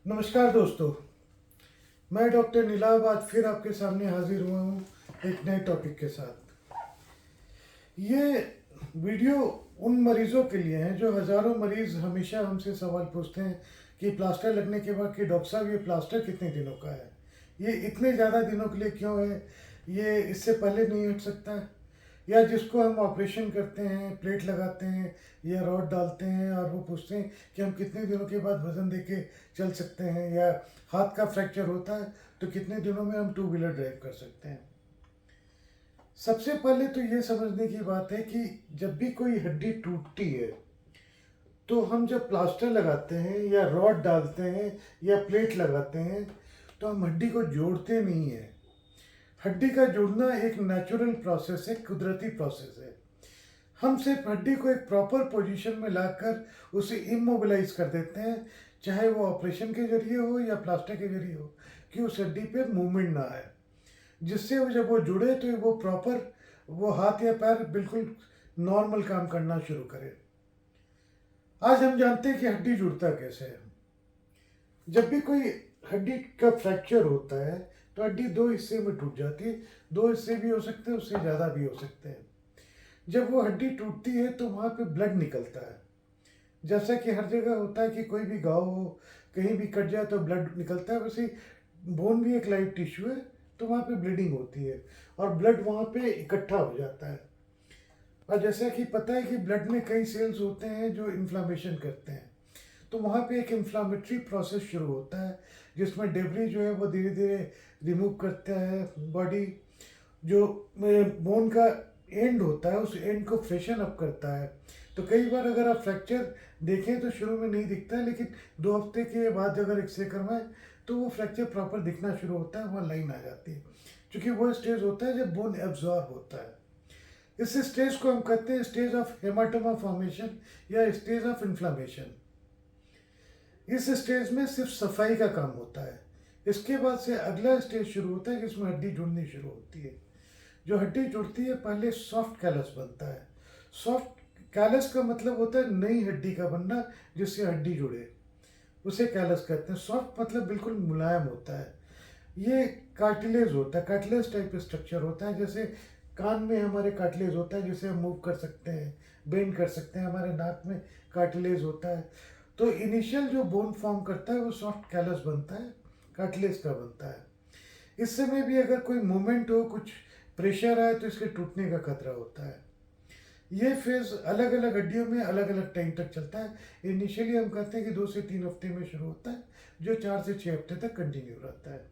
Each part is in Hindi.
नमस्कार दोस्तों, मैं डॉक्टर नीलाभ आज फिर आपके सामने हाजिर हुआ हूँ एक नए टॉपिक के साथ। ये वीडियो उन मरीजों के लिए है जो हज़ारों मरीज हमेशा हमसे सवाल पूछते हैं कि प्लास्टर लगने के बाद कि डॉक्टर साहब ये प्लास्टर कितने दिनों का है, ये इतने ज़्यादा दिनों के लिए क्यों है, ये इससे पहले नहीं हट सकता है, या जिसको हम ऑपरेशन करते हैं, प्लेट लगाते हैं या रॉड डालते हैं और वो पूछते हैं कि हम कितने दिनों के बाद वज़न दे के चल सकते हैं, या हाथ का फ्रैक्चर होता है तो कितने दिनों में हम 2 व्हीलर ड्राइव कर सकते हैं। सबसे पहले तो ये समझने की बात है कि जब भी कोई हड्डी टूटती है तो हम जब प्लास्टर लगाते हैं या रॉड डालते हैं या प्लेट लगाते हैं तो हम हड्डी को जोड़ते नहीं हैं। हड्डी का जुड़ना एक नेचुरल प्रोसेस है, कुदरती प्रोसेस है। हम सिर्फ हड्डी को एक प्रॉपर पोजीशन में लाकर उसे इमोबिलाइज कर देते हैं, चाहे वो ऑपरेशन के जरिए हो या प्लास्टर के जरिए हो, कि उस हड्डी पे मूवमेंट ना आए, जिससे वो जब वो जुड़े तो वो प्रॉपर वो हाथ या पैर बिल्कुल नॉर्मल काम करना शुरू करे। आज हम जानते हैं कि हड्डी जुड़ता कैसे है। जब भी कोई हड्डी का फ्रैक्चर होता है तो हड्डी दो हिस्से में टूट जाती है। दो हिस्से भी हो सकते हैं, उससे ज़्यादा भी हो सकते हैं। जब वो हड्डी टूटती है तो वहाँ पे ब्लड निकलता है। जैसा कि हर जगह होता है कि कोई भी घाव हो, कहीं भी कट जाए तो ब्लड निकलता है, वैसे बोन भी एक लाइव टिश्यू है, तो वहाँ पे ब्लीडिंग होती है और ब्लड वहाँ पे इकट्ठा हो जाता है। और जैसा कि पता है कि ब्लड में कई सेल्स होते हैं जो इन्फ्लामेशन करते हैं, तो वहाँ पे एक इन्फ्लामेटरी प्रोसेस शुरू होता है जिसमें डेब्री जो है वो धीरे धीरे रिमूव करता है। बॉडी जो बोन का एंड होता है उस एंड को फ्रेशन अप करता है। तो कई बार अगर आप फ्रैक्चर देखें तो शुरू में नहीं दिखता है, लेकिन 2 हफ्ते के बाद अगर एक्सरे करवाएं तो वो फ्रैक्चर प्रॉपर दिखना शुरू होता है, वहाँ लाइन आ जाती है, क्योंकि वो स्टेज होता है जब बोन एब्जॉर्ब होता है। इस स्टेज को हम कहते हैं स्टेज ऑफ हेमाटोमा फॉर्मेशन या स्टेज ऑफ इन्फ्लामेशन। इस स्टेज में सिर्फ सफाई का काम होता है। इसके बाद से अगला स्टेज शुरू होता है जिसमें हड्डी जुड़नी शुरू होती है। जो हड्डी जुड़ती है पहले सॉफ्ट कैलस बनता है। सॉफ्ट कैलस का मतलब होता है नई हड्डी का बनना जिससे हड्डी जुड़े, उसे कैलस कहते हैं। सॉफ्ट मतलब बिल्कुल मुलायम होता है। ये कार्टिलेज होता है, कार्टिलेज टाइप स्ट्रक्चर होता है। जैसे कान में हमारे कार्टिलेज होता है जिसे हम मूव कर सकते हैं, बेंड कर सकते हैं, हमारे नाक में कार्टिलेज होता है। तो इनिशियल जो बोन फॉर्म करता है वो सॉफ्ट कैलस बनता है, कार्टिलेज का बनता है। इस समय भी अगर कोई मूवमेंट हो, कुछ प्रेशर आए तो इसके टूटने का खतरा होता है। ये फेज अलग अलग हड्डियों में अलग अलग टाइम तक चलता है। इनिशियली हम कहते हैं कि 2 से 3 हफ्ते में शुरू होता है, जो 4 से 6 हफ्ते तक कंटिन्यू रहता है।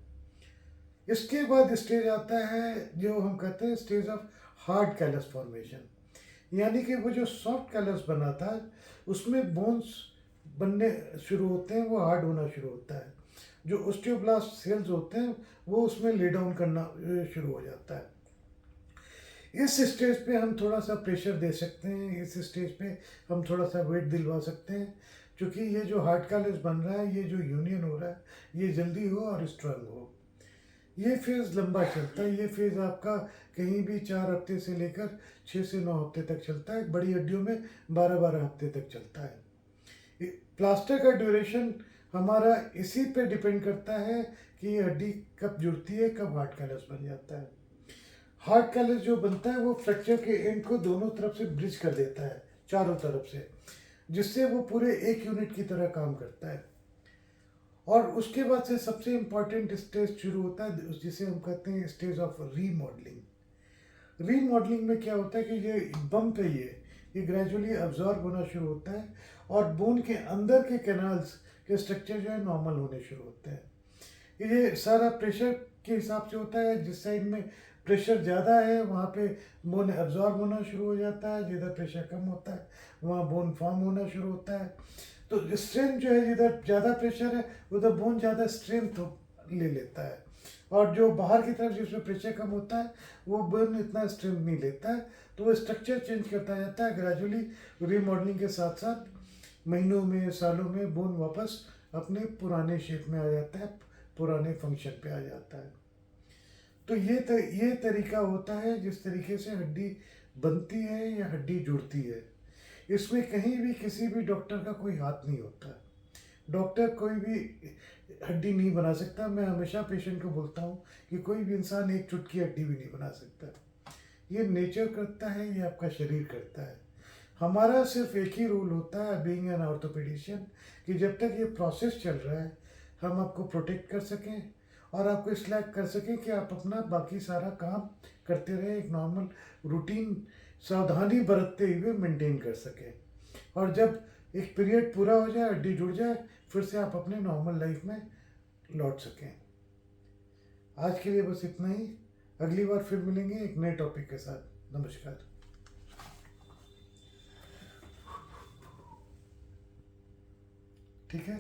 इसके बाद स्टेज आता है जो हम कहते हैं stage of hard callus formation, यानी कि वो जो सॉफ्ट कैलस बना था उसमें बोन्स बनने शुरू होते हैं, वो हार्ड होना शुरू होता है। जो ऑस्टियोब्लास्ट सेल्स होते हैं वो उसमें ले डाउन करना शुरू हो जाता है। इस स्टेज पे हम थोड़ा सा प्रेशर दे सकते हैं, इस स्टेज पे हम थोड़ा सा वेट दिलवा सकते हैं, क्योंकि ये जो हार्ड कैलस बन रहा है, ये जो यूनियन हो रहा है, ये जल्दी हो और स्ट्रांग हो। ये फेज़ लंबा चलता है। ये फेज़ आपका कहीं भी 4 हफ्ते से लेकर 6 से 9 हफ्ते तक चलता है। बड़ी हड्डियों में 12-12 हफ्ते तक चलता है। प्लास्टर का ड्यूरेशन हमारा इसी पे डिपेंड करता है कि ये हड्डी कब जुड़ती है, कब हार्ड कैलस बन जाता है। हार्ड कैलस जो बनता है वो फ्रैक्चर के एंड को दोनों तरफ से ब्रिज कर देता है, चारों तरफ से, जिससे वो पूरे एक यूनिट की तरह काम करता है। और उसके बाद से सबसे इम्पॉर्टेंट स्टेज शुरू होता है जिसे हम कहते हैं स्टेज ऑफ रीमॉडलिंग। रीमॉडलिंग में क्या होता है कि ये बम्प है, ये ग्रेजुअली अब्जॉर्ब होना शुरू होता है और बोन के अंदर के कैनाल्स के स्ट्रक्चर जो है नॉर्मल होने शुरू होते हैं। ये सारा प्रेशर के हिसाब से होता है। जिस साइड में प्रेशर ज़्यादा है वहाँ पे बोन एब्जॉर्ब होना शुरू हो जाता है, जिधर प्रेशर कम होता है वहाँ बोन फॉर्म होना शुरू होता है। तो स्ट्रेंथ जो है, जिधर ज़्यादा प्रेशर है उधर बोन ज़्यादा स्ट्रेंथ ले लेता है, और जो बाहर की तरफ जिसमें प्रेशर कम होता है वो बोन इतना स्ट्रेंथ नहीं लेता है। तो वो स्ट्रक्चर चेंज करता जाता है ग्रेजुअली। रीमॉडलिंग के साथ साथ महीनों में, सालों में बोन वापस अपने पुराने शेप में आ जाता है, पुराने फंक्शन पे आ जाता है। तो ये तरीका होता है जिस तरीके से हड्डी बनती है या हड्डी जुड़ती है। इसमें कहीं भी किसी भी डॉक्टर का कोई हाथ नहीं होता। डॉक्टर कोई भी हड्डी नहीं बना सकता। मैं हमेशा पेशेंट को बोलता हूँ कि कोई भी इंसान एक चुटकी हड्डी भी नहीं बना सकता। ये नेचर करता है, ये आपका शरीर करता है। हमारा सिर्फ एक ही रूल होता है बीइंग एन ऑर्थोपेडिशियन, कि जब तक ये प्रोसेस चल रहा है हम आपको प्रोटेक्ट कर सकें और आपको इस लायक कर सकें कि आप अपना बाकी सारा काम करते रहें, एक नॉर्मल रूटीन सावधानी बरतते हुए मेंटेन कर सकें। और जब एक पीरियड पूरा हो जाए, हड्डी जुड़ जाए, फिर से आप अपने नॉर्मल लाइफ में लौट सकें। आज के लिए बस इतना ही। अगली बार फिर मिलेंगे एक नए टॉपिक के साथ। नमस्कार। ठीक है।